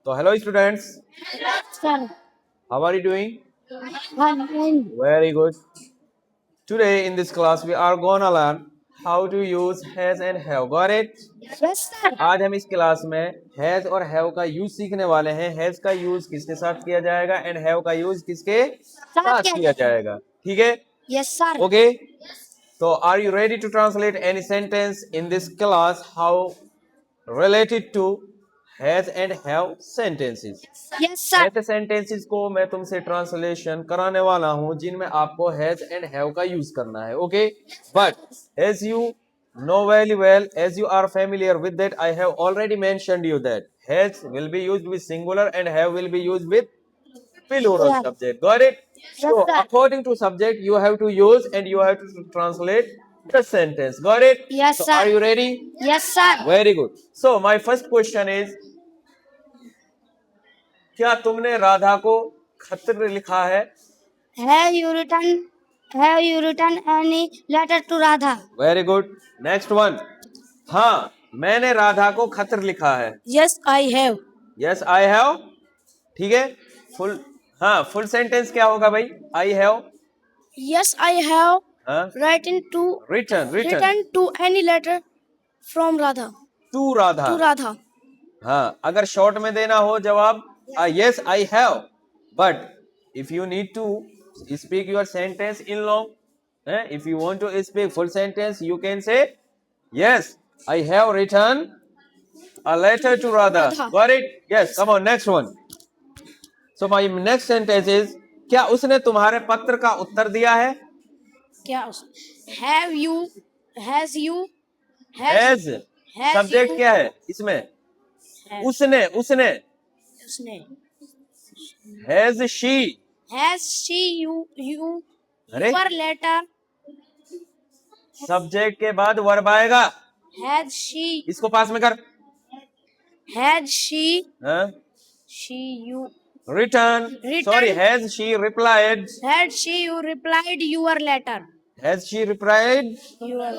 So hello students, Sir, how are you doing? fine. Very good. Today in this class we are gonna learn how to use has and have. Got it? Yes, sir. आज हम इस class में has और have का use सीखने वाले हैं. Has का यूज किसके साथ किया जाएगा एंड हैव का यूज किसके साथ किया जाएगा. ठीक है? Yes, sir. Okay. So are you ready to translate any sentence in this class how related to has and have sentences? Yes, sir. ऐसे सेंटेंसेस को मैं तुमसे ट्रांसलेशन कराने वाला हूं जिनमें आपको हैज एंड हैव का यूज करना है. Okay, but as you know very well, as you are familiar with that, I have already mentioned you that has will be used with singular and have will be used with plural Yeah. subject. Got it? Yes, So sir. according to subject you have to use and you have to translate the sentence. Got it? Yes, So sir. are you ready? Yes, sir. Very good. So my first question is, क्या तुमने राधा को खत लिखा है? Have you written any letter to Radha? Very good. Next one. हाँ, मैंने राधा को खत लिखा है. Yes, I have. Yes I have. ठीक है. फुल, हाँ, फुल सेंटेंस क्या होगा भाई? I have. Yes, I have हाँ, return to any letter from Radha. To Radha. To Radha. हाँ, अगर शॉर्ट में देना हो जवाब yes I have, but if you need to speak your sentence in long, if you want to speak full sentence you can say yes I have written a letter to Radha. Got it? Yes. Come on, next one. So my next sentence is, क्या उसने तुम्हारे पत्र का उत्तर दिया है? क्या Have you? Has you? Has subject क्या है इसमें? उसने. उसने. Has she? Has she you अरे your letter? सब्जेक्ट के बाद वर्ब आएगा. Has she? इसको पास में कर. Had she? हाँ? She you? Return. Sorry, has she replied? Had she you replied your letter? Has she replied Your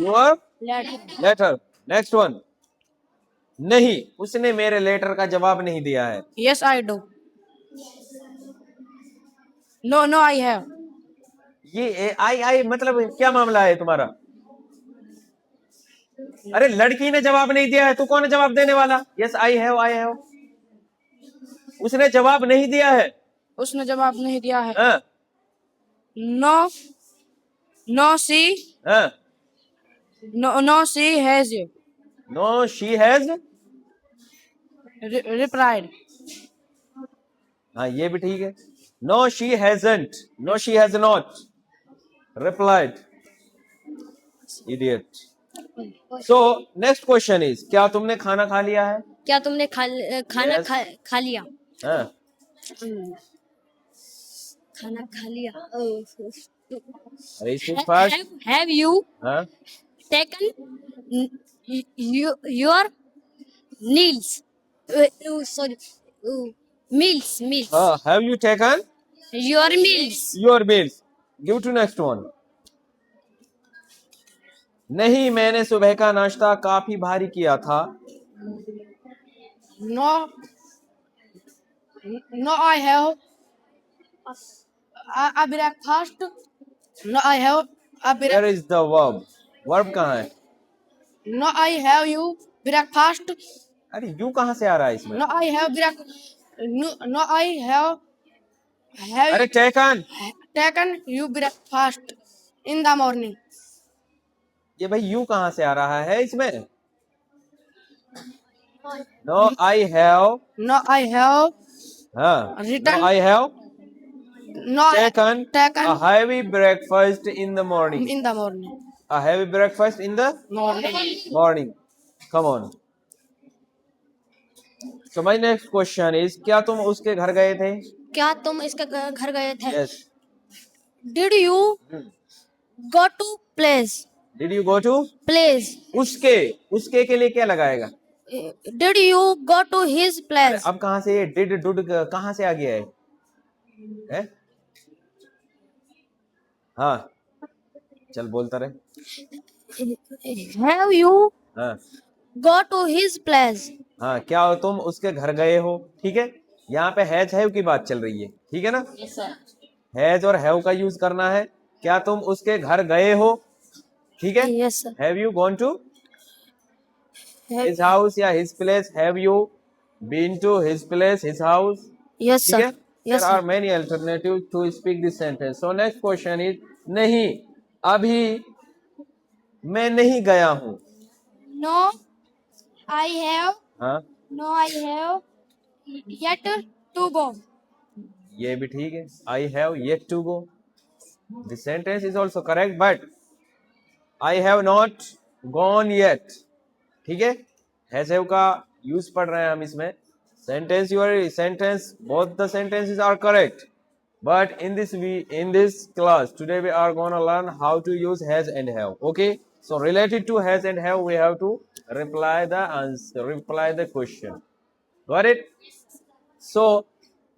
your letter. letter? Next one. नहीं, उसने मेरे लेटर का जवाब नहीं दिया है. Yes, I do. No, I have. ये आई मतलब क्या मामला है तुम्हारा? अरे लड़की ने जवाब नहीं दिया है, तू कौन है जवाब देने वाला? Yes I have. उसने जवाब नहीं दिया है. उसने जवाब नहीं दिया है. हाँ. No, she. हाँ. No, she has you. No she has. Replied. हाँ, ये भी ठीक है. No she hasn't. No she has not replied. Idiot. So next question is, क्या तुमने खाना खा लिया है? क्या तुमने खाना Yes. खा लिया? हाँ. खाना खा लिया. अरे speak fast. Have you हाँ. taken your meals? Sorry, meals. हाँ. Have you taken Your meals. your meals? Give to next one. नहीं, मैंने सुबह का नाश्ता काफी भारी किया था. No, I have a breakfast. No, I have a breakfast. Where is the verb? Verb कहाँ है? No, I have you breakfast. अरे यू कहाँ से आ रहा है इसमें? No, I have No, I have अरे taken you breakfast in the morning. ये भाई यू कहाँ से आ रहा है इसमें? No I have. No, I have हाँ. Written. No, I have no taken taken a heavy breakfast in the morning. in the morning. A heavy breakfast in the morning. Come on. So my next question is, क्या तुम उसके घर गए थे? क्या तुम इसके घर गए थे? Yes. Did you go to place? Did you go to? Place. उसके के लिए क्या लगाएगा? Did you go to his place? अब कहाँ से ये did डुड कहाँ से आ गया है? हाँ, चल बोलता रहे. Have you हाँ. go to his place. हाँ, क्या तुम उसके घर गए हो, ठीक है। यहाँ पे हैज हैव की बात चल रही है, ठीक है ना। Yes, sir. हैज और हैव का यूज करना है। क्या तुम उसके घर गए हो, ठीक है। Yes, sir. Have you gone to Have- his house या his place, have you been to his place, his house, Yes, ठीक sir. है। Yes, there are sir. Many alternative to speak this sentence. So next question is, नहीं, अभी मैं नहीं गया हूँ। No, I have. हाँ, No, I have yet to go. ये भी ठीक है। I have yet to go, this sentence is also correct, but I have not gone yet, ठीक है। हैज हैव का यूज पढ़ रहे हैं हम इसमें। Sentence your sentence, both the sentences are correct, but in this class today we are going to learn how to use has and have. Okay, so related to has and have we have to reply the answer, reply the question. Got it? So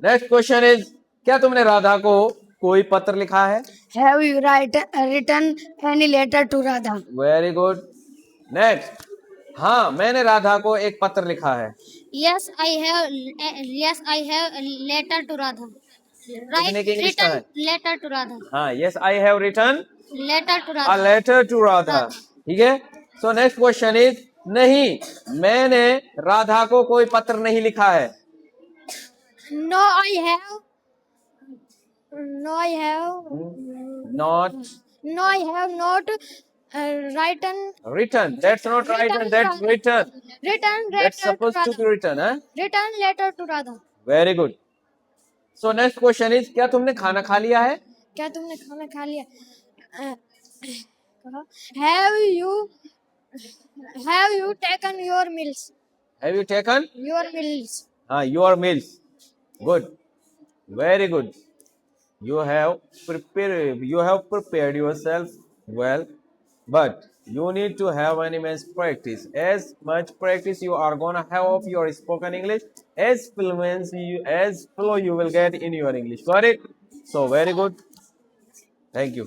next question is, क्या तुमने राधा को कोई पत्र लिखा है? Have you written any letter to Radha? Very good. Next, हाँ, मैंने राधा को एक पत्र लिखा है। Yes, I have. Yes, I have a letter to Radha. लिखने की इंग्लिश कहाँ है? Letter to Radha. हाँ, yes I have written Letter to a Radha. letter to Radha, ठीक है। So next question is, नहीं, मैंने राधा को कोई पत्र नहीं लिखा है। No, I have. No, I have. Not No, I have not written. written. That's not written. That's written. Written That's letter to supposed to Radha. be written, huh? Written letter to Radha. Very good. So next question is, क्या तुमने खाना खा लिया है? क्या तुमने खाना खा लिया? Have you taken your meals? Have you taken Your meals. your meals? Good. Very good. You have prepared yourself well, but you need to have an immense practice. As much practice you are gonna have of your spoken English, as flow you will get in your English. Got it? So very good. Thank you.